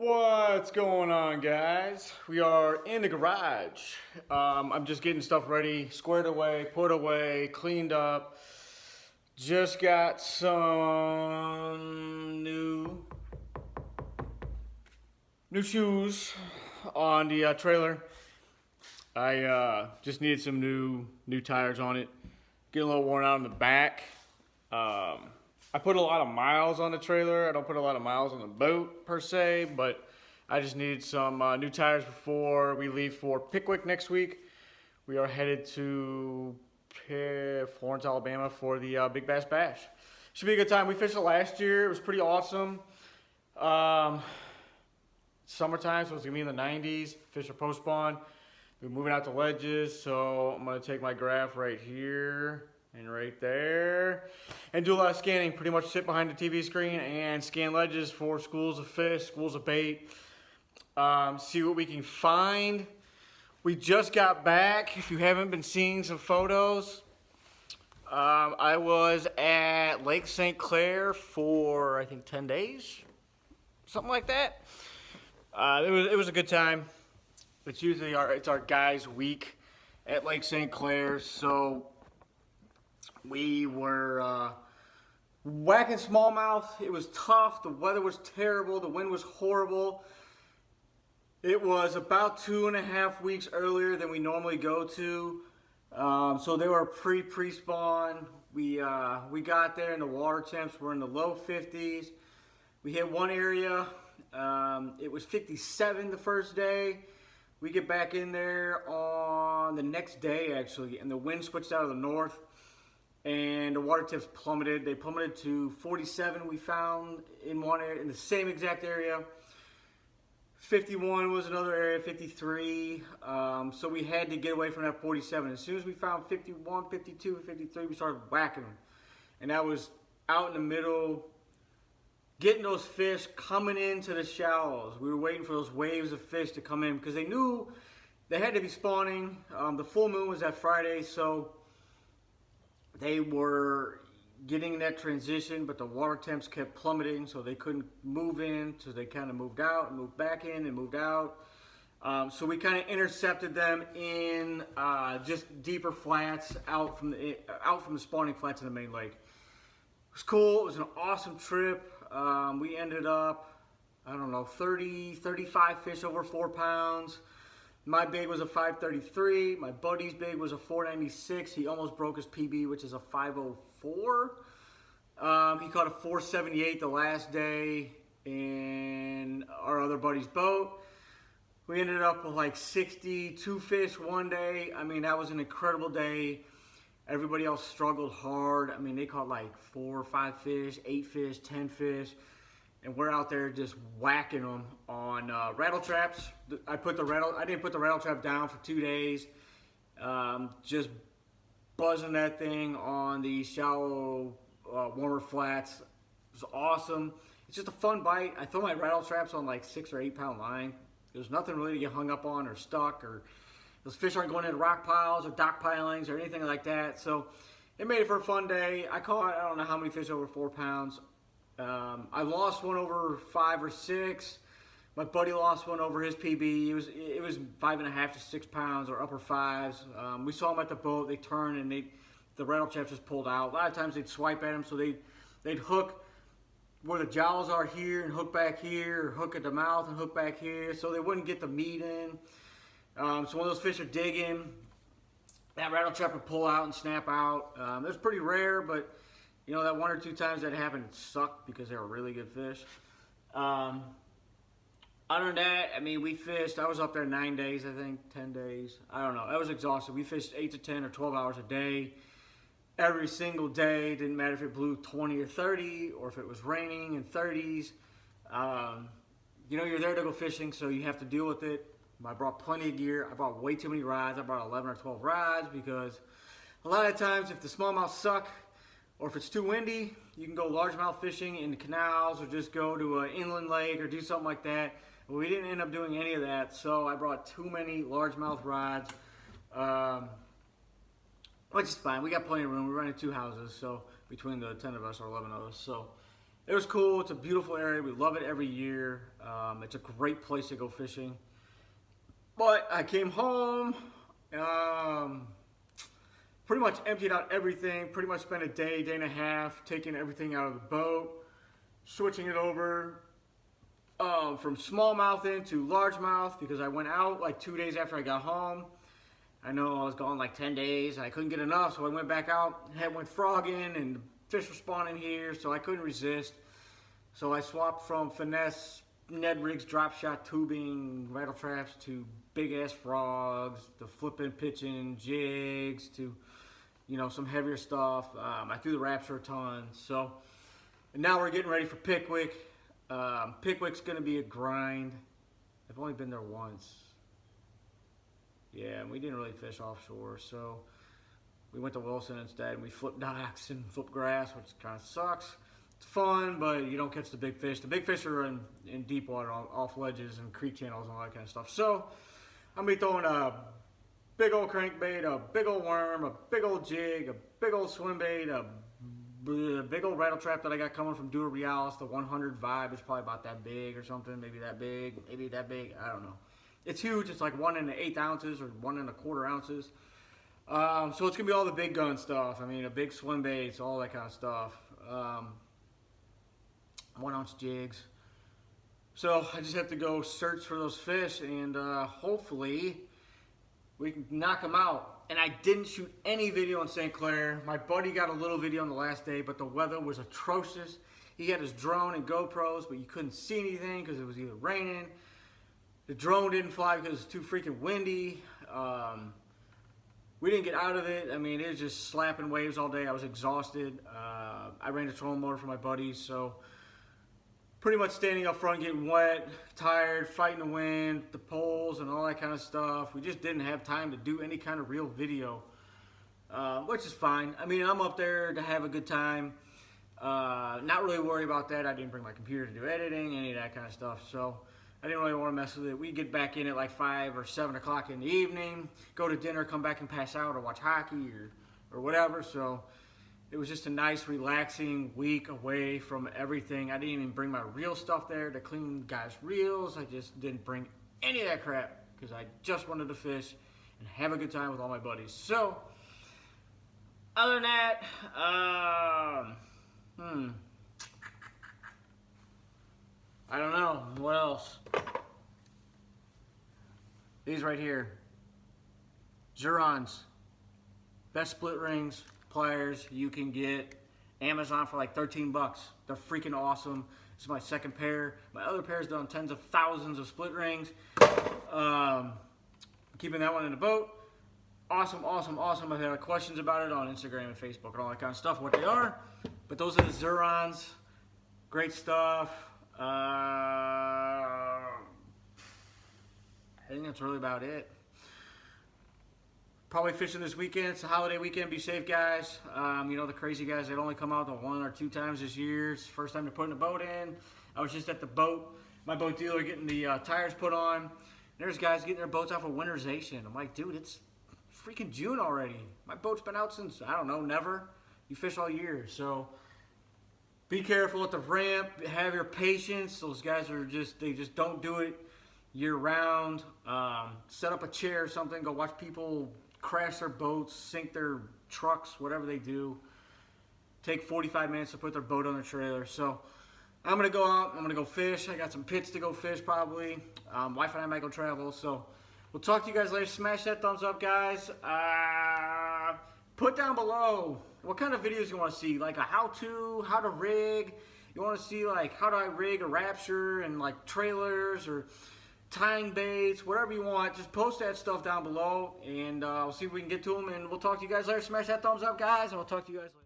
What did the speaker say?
What's going on, guys? We are in the garage. I'm just getting stuff ready, squared away, put away, cleaned up. Just got some new shoes on the trailer. I just needed some new tires on it. Getting a little worn out in the back. I put a lot of miles on the trailer. I don't put a lot of miles on the boat per se, but I just needed some new tires before we leave for Pickwick next week. We are headed to Florence, Alabama for the Big Bass Bash. Should be a good time. We fished it last year. It was pretty awesome. Summertime, so it's gonna be in the 90s. Fish are post spawn. We're moving out to ledges, so I'm gonna take my graph right here and right there and do a lot of scanning. Pretty much sit behind the TV screen and scan ledges for schools of fish, schools of bait, see what we can find. We just got back. If you haven't been seeing some photos, I was at Lake St. Clair for I think 10 days, something like that. It was a good time. It's usually our guys' week at Lake St. Clair, so we were whacking smallmouth. It was tough. The weather was terrible. The wind was horrible. It was about 2.5 weeks earlier than we normally go to, so they were pre-spawn. We got there and the water temps were in the low 50s. We hit one area. It was 57 the first day. We get back in there on the next day actually, and the wind switched out of the north, and the water temps plummeted. They plummeted to 47. We found in one area, in the same exact area. 51 was another area, 53. So we had to get away from that 47. As soon as we found 51, 52, and 53, we started whacking them. And that was out in the middle, getting those fish coming into the shallows. We were waiting for those waves of fish to come in because they knew they had to be spawning. The full moon was that Friday, so they were getting that transition, but the water temps kept plummeting, so they couldn't move in, so they kind of moved out and moved back in and moved out. So we kind of intercepted them in just deeper flats out from the spawning flats in the main lake. It was cool. It was an awesome trip. We ended up, I don't know, 35 fish over 4 pounds. My big was a 533. My buddy's big was a 496. He almost broke his PB, which is a 504. He caught a 478 the last day in our other buddy's boat. We ended up with like 62 fish one day. I mean, that was an incredible day. Everybody else struggled hard. I mean, they caught like 4 or 5 fish, 8 fish, 10 fish. And we're out there just whacking them on rattle traps. I didn't put the rattle trap down for 2 days. Just buzzing that thing on the shallow, warmer flats. It was awesome. It's just a fun bite. I throw my rattle traps on like 6 or 8 pound line. There's nothing really to get hung up on or stuck, or those fish aren't going into rock piles or dock pilings or anything like that. So it made it for a fun day. I caught, I don't know how many fish over 4 pounds. I lost one over 5 or 6. My buddy lost one over his PB. It was 5.5 to 6 pounds or upper 5s. We saw them at the boat. They turned and the rattle traps just pulled out. A lot of times they'd swipe at them, so they'd hook where the jowls are here and hook back here, or hook at the mouth and hook back here, so they wouldn't get the meat in. So when those fish are digging, that rattle trap would pull out and snap out. It was pretty rare, but you know, that 1 or 2 times that happened, it sucked because they were really good fish. Other than that, I mean, we fished. I was up there 9 days, I think, 10 days. I don't know. I was exhausted. We fished 8 to 10 or 12 hours a day, every single day. Didn't matter if it blew 20 or 30 or if it was raining in 30s. You know, you're there to go fishing, so you have to deal with it. I brought plenty of gear. I brought way too many rods. I brought 11 or 12 rods because a lot of times if the smallmouth suck, or if it's too windy, you can go largemouth fishing in the canals or just go to an inland lake or do something like that. But we didn't end up doing any of that, so I brought too many largemouth rods, which is fine. We got plenty of room. We're running 2 houses, so between the 10 of us or 11 of us. So it was cool. It's a beautiful area. We love it every year. It's a great place to go fishing. But I came home, pretty much emptied out everything, pretty much spent a day, day and a half taking everything out of the boat, switching it over from smallmouth into largemouth because I went out like 2 days after I got home. I know I was gone like 10 days. I couldn't get enough, so I went back out, went frogging, and the fish were spawning here, so I couldn't resist. So I swapped from finesse Ned rigs, drop shot tubing, rattle traps to big ass frogs, to flipping, pitching, jigs, to some heavier stuff. I threw the Rapture a ton. So and now we're getting ready for Pickwick. Pickwick's gonna be a grind. I've only been there once. Yeah, and we didn't really fish offshore, so we went to Wilson instead, and we flipped docks and flipped grass, which kind of sucks. It's fun, but you don't catch the big fish. The big fish are in deep water, off ledges and creek channels and all that kind of stuff. So I'm gonna be throwing a big old crankbait, a big old worm, a big old jig, a big old swim bait, a big old rattle trap that I got coming from Dura Realis. The 100 vibe is probably about that big or something, maybe that big, I don't know. It's huge. It's like 1 1/8 ounces or 1 1/4 ounces. So it's gonna be all the big gun stuff. I mean, a big swim baits, all that kind of stuff. 1 ounce jigs. So I just have to go search for those fish, and hopefully we can knock them out. And I didn't shoot any video in St. Clair. My buddy got a little video on the last day, but the weather was atrocious. He had his drone and GoPros, but you couldn't see anything because it was either raining. The drone didn't fly because it was too freaking windy. We didn't get out of it. I mean, it was just slapping waves all day. I was exhausted. I ran a trolling motor for my buddies, so pretty much standing up front, getting wet, tired, fighting the wind, the poles, and all that kind of stuff. We just didn't have time to do any kind of real video, which is fine. I mean, I'm up there to have a good time. Not really worry about that. I didn't bring my computer to do editing, any of that kind of stuff. So I didn't really want to mess with it. We get back in at like 5 or 7 o'clock in the evening, go to dinner, come back and pass out or watch hockey or whatever. So it was just a nice, relaxing week away from everything. I didn't even bring my reel stuff there to clean guys' reels. I just didn't bring any of that crap because I just wanted to fish and have a good time with all my buddies. So other than that, I don't know. What else? These right here. Zurons. Best split rings, pliers you can get. Amazon for like 13 bucks. They're freaking awesome. This is my second pair. My other pair's done tens of thousands of split rings. Keeping that one in the boat. Awesome, awesome, awesome. I've had questions about it on Instagram and Facebook and all that kind of stuff, what they are. But those are the Zurons. Great stuff. I think that's really about it. Probably fishing this weekend. It's a holiday weekend. Be safe, guys. The crazy guys that only come out the 1 or 2 times this year. It's the first time they're putting a boat in. I was just at the boat, my boat dealer, getting the tires put on. There's guys getting their boats off of winterization. I'm like, dude, it's freaking June already. My boat's been out since, I don't know, never. You fish all year, so be careful at the ramp. Have your patience. Those guys are they just don't do it year round. Set up a chair or something. Go watch people crash their boats, sink their trucks, whatever they do. Take 45 minutes to put their boat on the trailer. So I'm going to go out. I'm going to go fish. I got some pits to go fish probably. Wife and I might go travel. So we'll talk to you guys later. Smash that thumbs up, guys. Put down below what kind of videos you want to see. Like a how-to, how to rig. You want to see like how do I rig a Rapture and like trailers or tying baits, whatever you want. Just post that stuff down below, and we'll see if we can get to them. And we'll talk to you guys later. Smash that thumbs up, guys, and we'll talk to you guys later.